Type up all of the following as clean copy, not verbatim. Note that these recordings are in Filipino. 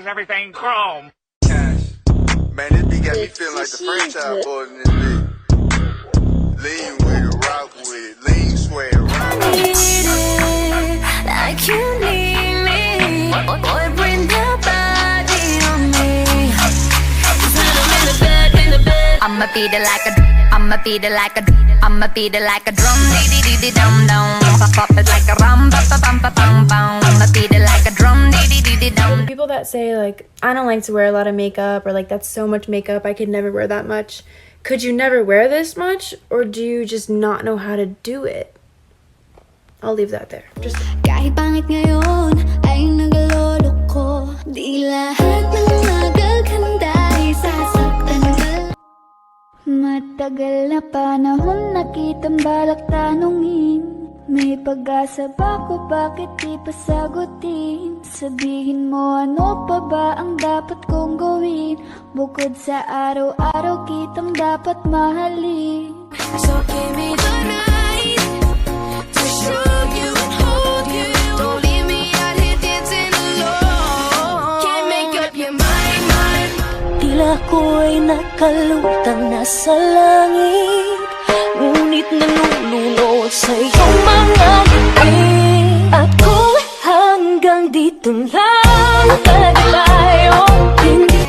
Everything chrome. Man, this beat got me feeling like the franchise boys in this bitch. Lean with it, rock with it, lean, swear, rock with it. Like you need me, boy, bring the body on me. In the bed. I'ma beat it like a, I'ma beat it like a, I'ma beat it like a drum, dee dee dee dum dum. Pop it like a rum, ba ba bum ba bum bum. I'ma beat it like a drum, dee dee dee dum. People that say like, I don't like to wear a lot of makeup, or like that's so much makeup, I could never wear that much. Could you never wear this much, or do you just not know how to do it? I'll leave that there. Just Kahit pangit ngayon ay nagalolo ko. Di lahat ng magaganda ay sasaktan ka. Matagal na panahon nakitang balak tanungin. May pag-asa ba ko, bakit di pa sagutin? Sabihin mo ano pa ba ang dapat kong gawin? Bukod sa araw-araw kitang dapat mahalin. So give me the night to show you and hold you. Don't leave me out here dancing alone. Can't make up your mind. Tila ko'y nakalutang nasa langit, ngunit nanunulot sa iyong mga ngiti. At kung hanggang dito lang talaga tayo, hindi.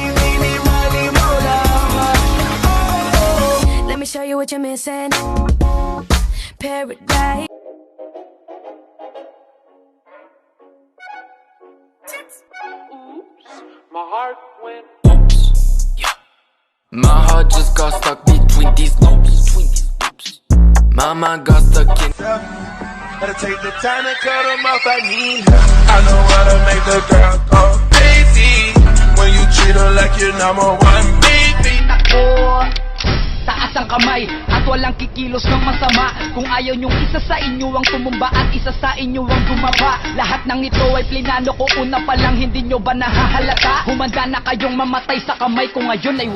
Let me show you what you're missing. Paradise. My heart went. My heart just got stuck between these loops. My mind got stuck in. Gotta take the time to cut them off, I need help. I know how to make the girl go crazy. When you treat her like you're number one, baby. Taas ang kamay at walang kikilos ng masama. Kung ayaw nyong isa sa inyo ang tumumba at isa sa inyo ang dumaba, lahat ng ito ay plinano ko una pa lang, hindi nyo ba nahahalata? Humanda na kayong mamatay sa kamay ko ngayon ay